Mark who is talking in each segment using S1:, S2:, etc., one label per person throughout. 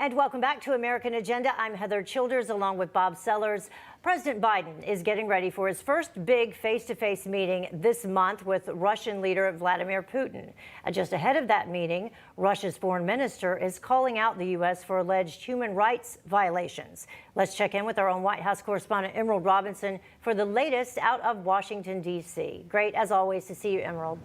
S1: And welcome back to American Agenda. I'm Heather Childers along with Bob Sellers. President Biden is getting ready for his first big face-to-face meeting this month with Russian leader Vladimir Putin. And just ahead of that meeting, Russia's foreign minister is calling out the U.S. for alleged human rights violations. Let's check in with our own White House correspondent Emerald Robinson for the latest out of Washington, D.C. Great, as always, to see you, Emerald.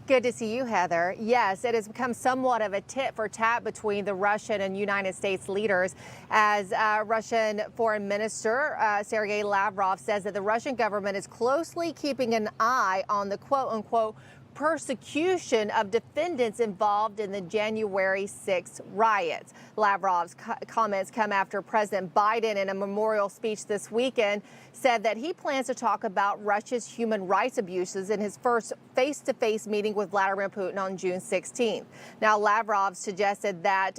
S2: Good to see you, Heather. Yes, it has become somewhat of a tit for tat between the Russian and United States leaders as Russian Foreign Minister Sergei Lavrov says that the Russian government is closely keeping an eye on the quote unquote persecution of defendants involved in the January 6 riots. Lavrov's comments come after President Biden, in a memorial speech this weekend, said that he plans to talk about Russia's human rights abuses in his first face-to-face meeting with Vladimir Putin on June 16th. Now, Lavrov suggested that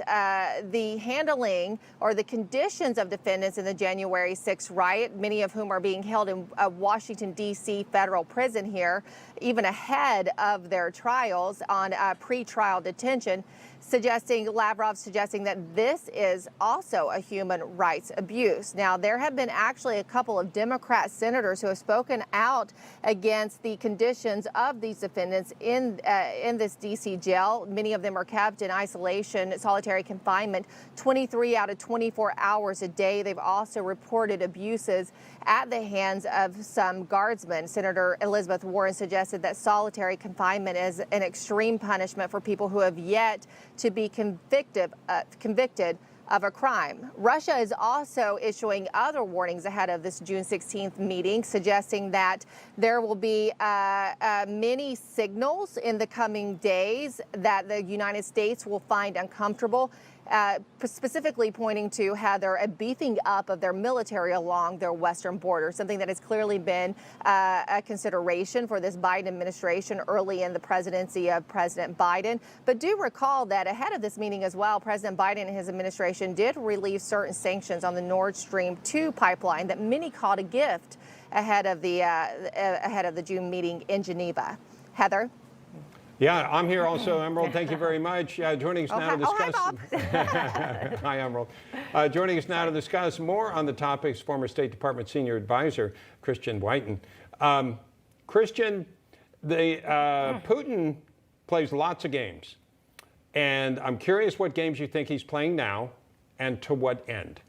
S2: the handling or the conditions of defendants in the January 6 riot, many of whom are being held in a Washington, D.C. federal prison here, even ahead of their trials on pre-trial detention, Lavrov suggesting that this is also a human rights abuse. Now, there have been actually a couple of Democrat senators who have spoken out against the conditions of these defendants in this D.C. jail. Many of them are kept in isolation, solitary confinement, 23 out of 24 hours a day. They've also reported abuses at the hands of some guardsmen. Senator Elizabeth Warren suggested that solitary confinement is an extreme punishment for people who have yet to be convicted of a crime. Russia is also issuing other warnings ahead of this June 16th meeting, suggesting that there will be many signals in the coming days that the United States will find uncomfortable, specifically pointing to Heather, a beefing up of their military along their western border, something that has clearly been a consideration for this Biden administration early in the presidency of President Biden. But do recall that ahead of this meeting as well, President Biden and his administration did relieve certain sanctions on the Nord Stream 2 pipeline that many called a gift ahead of the June meeting in Geneva. Heather?
S3: Yeah, I'm here also, Emerald. Thank you very much. Joining us now to discuss.
S2: Hi,
S3: Hi, Emerald. Joining us now to discuss more on the topics, former State Department senior advisor Christian Whiton. Christian, Putin plays lots of games, and I'm curious what games you think he's playing now, and to what end.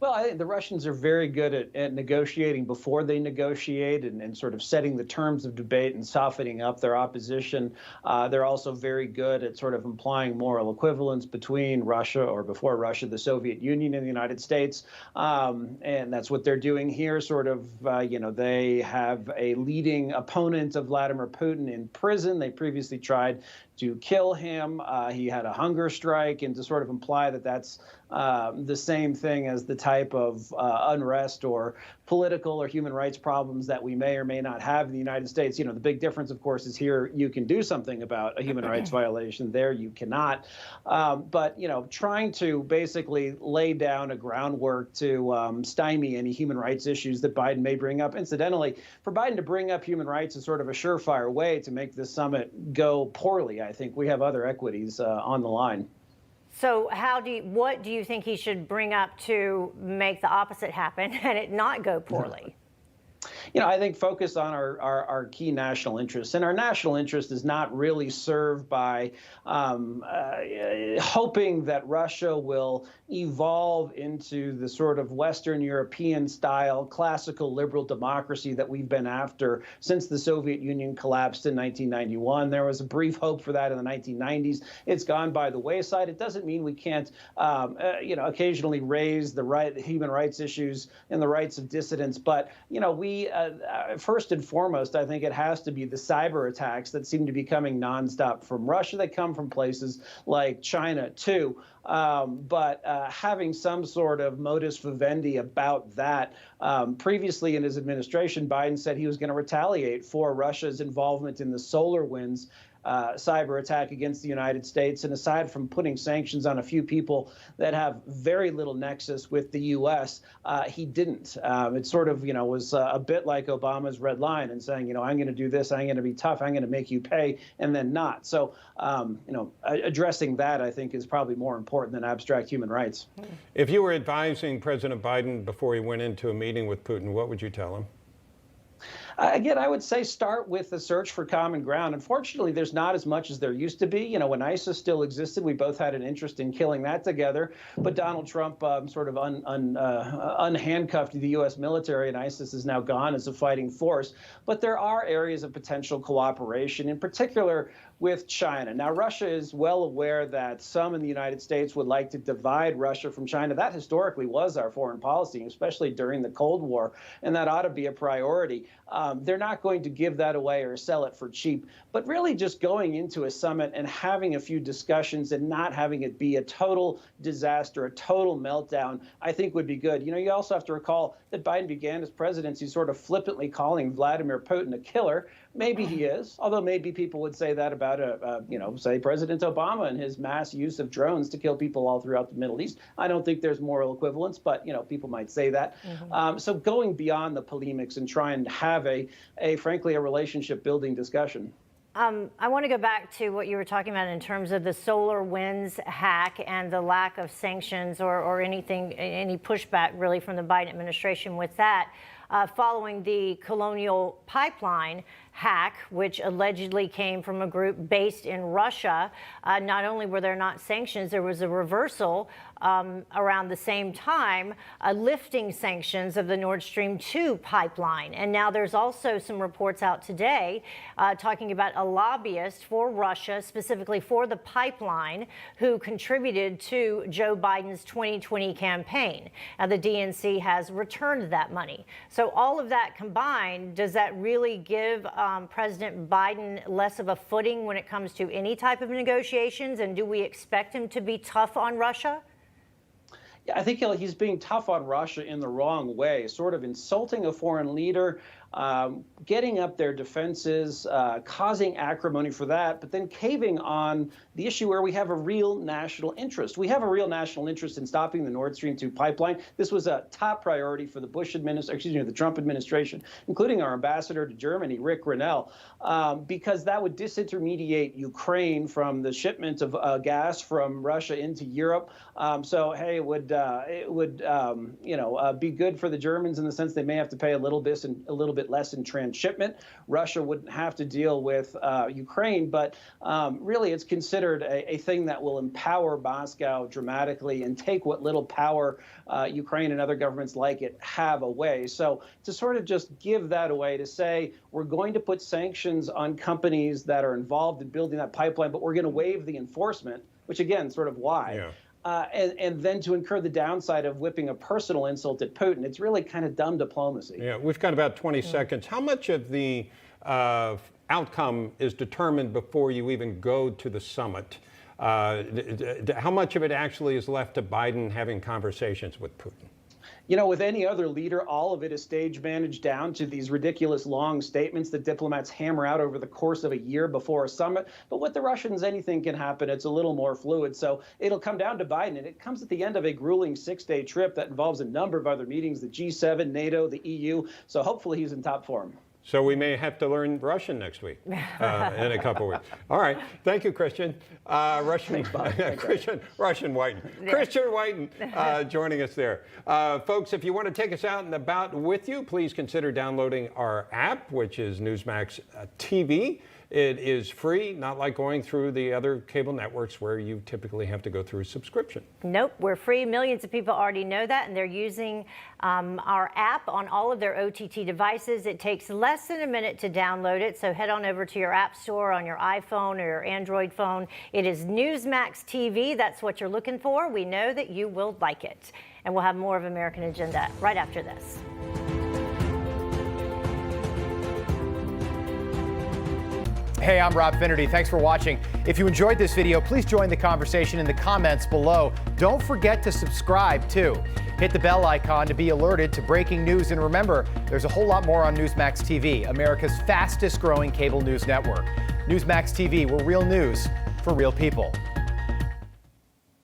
S4: Well, I think the Russians are very good at negotiating before they negotiate and sort of setting the terms of debate and softening up their opposition. They're also very good at sort of implying moral equivalence between Russia, or before Russia, the Soviet Union and the United States. And that's what they're doing here. Sort of, they have a leading opponent of Vladimir Putin in prison. They previously tried to kill him. He had a hunger strike, and to sort of imply that that's the same thing as the type of unrest or political or human rights problems that we may or may not have in the United States. The big difference, of course, is here you can do something about a human rights violation. There you cannot. But, trying to basically lay down a groundwork to stymie any human rights issues that Biden may bring up. Incidentally, for Biden to bring up human rights is sort of a surefire way to make this summit go poorly. I think we have other equities on the line.
S1: So what do you think he should bring up to make the opposite happen and it not go poorly?
S4: I think focus on our key national interests. And our national interest is not really served by hoping that Russia will evolve into the sort of Western European style classical liberal democracy that we've been after since the Soviet Union collapsed in 1991. There was a brief hope for that in the 1990s. It's gone by the wayside. It doesn't mean we can't, occasionally raise the human rights issues and the rights of dissidents. But, first and foremost, I think it has to be the cyber attacks that seem to be coming nonstop from Russia. They come from places like China, too. But having some sort of modus vivendi about that. Previously in his administration, Biden said he was going to retaliate for Russia's involvement in the SolarWinds cyber attack against the United States. And aside from putting sanctions on a few people that have very little nexus with the U.S., he didn't. It sort of, was a bit like Obama's red line and saying, I'm going to do this, I'm going to be tough, I'm going to make you pay, and then not. So, addressing that, I think, is probably more important than abstract human rights.
S3: If you were advising President Biden before he went into a meeting with Putin, what would you tell him?
S4: Again, I would say start with the search for common ground. Unfortunately, there's not as much as there used to be. When ISIS still existed, we both had an interest in killing that together. But Donald Trump sort of unhandcuffed the U.S. military, and ISIS is now gone as a fighting force. But there are areas of potential cooperation, in particular with China. Now, Russia is well aware that some in the United States would like to divide Russia from China. That historically was our foreign policy, especially during the Cold War, and that ought to be a priority. They're not going to give that away or sell it for cheap, but really just going into a summit and having a few discussions and not having it be a total disaster, a total meltdown, I think would be good. You also have to recall that Biden began his presidency sort of flippantly calling Vladimir Putin a killer. Maybe he is, although maybe people would say that about, say President Obama and his mass use of drones to kill people all throughout the Middle East. I don't think there's moral equivalence, but, people might say that. So going beyond the polemics and trying to have frankly, a relationship building discussion.
S1: I want to go back to what you were talking about in terms of the SolarWinds hack and the lack of sanctions or any pushback really from the Biden administration with that. Following the Colonial Pipeline hack, which allegedly came from a group based in Russia, not only were there not sanctions, there was a reversal around the same time, lifting sanctions of the Nord Stream 2 pipeline. And now there's also some reports out today talking about a lobbyist for Russia, specifically for the pipeline, who contributed to Joe Biden's 2020 campaign. Now, the DNC has returned that money. So all of that combined, does that really give President Biden less of a footing when it comes to any type of negotiations? And do we expect him to be tough on Russia?
S4: Yeah, I think he's being tough on Russia in the wrong way, sort of insulting a foreign leader, getting up their defenses, causing acrimony for that, but then caving on the issue where we have a real national interest. We have a real national interest in stopping the Nord Stream 2 pipeline. This was a top priority for the the Trump administration, including our ambassador to Germany, Rick Grinnell, because that would disintermediate Ukraine from the shipment of gas from Russia into Europe. So, hey, it would be good for the Germans in the sense they may have to pay a little bit less in transshipment. Russia wouldn't have to deal with Ukraine, but really it's considered a thing that will empower Moscow dramatically and take what little power Ukraine and other governments like it have away. So to sort of just give that away, to say we're going to put sanctions on companies that are involved in building that pipeline, but we're going to waive the enforcement, which again, sort of why? Yeah. And then to incur the downside of whipping a personal insult at Putin. It's really kind of dumb diplomacy.
S3: Yeah, we've got about 20 seconds. How much of the outcome is determined before you even go to the summit? How much of it actually is left to Biden having conversations with Putin?
S4: With any other leader, all of it is stage managed down to these ridiculous long statements that diplomats hammer out over the course of a year before a summit. But with the Russians, anything can happen. It's a little more fluid. So it'll come down to Biden. And it comes at the end of a grueling 6-day trip that involves a number of other meetings, the G7, NATO, the EU. So hopefully he's in top form.
S3: So we may have to learn Russian next week, in a couple weeks. All right. Thank you, Christian. Russian Whiton. Yeah. Christian Whiton joining us there. Folks, if you want to take us out and about with you, please consider downloading our app, which is Newsmax TV. It is free, not like going through the other cable networks where you typically have to go through a subscription.
S1: Nope, we're free. Millions of people already know that, and they're using our app on all of their OTT devices. It takes less than a minute to download it, so head on over to your app store on your iPhone or your Android phone. It is Newsmax TV. That's what you're looking for. We know that you will like it. And we'll have more of American Agenda right after this.
S5: Hey, I'm Rob Finnerty. Thanks for watching. If you enjoyed this video, please join the conversation in the comments below. Don't forget to subscribe, too. Hit the bell icon to be alerted to breaking news. And remember, there's a whole lot more on Newsmax TV, America's fastest growing cable news network. Newsmax TV, we're real news for real people.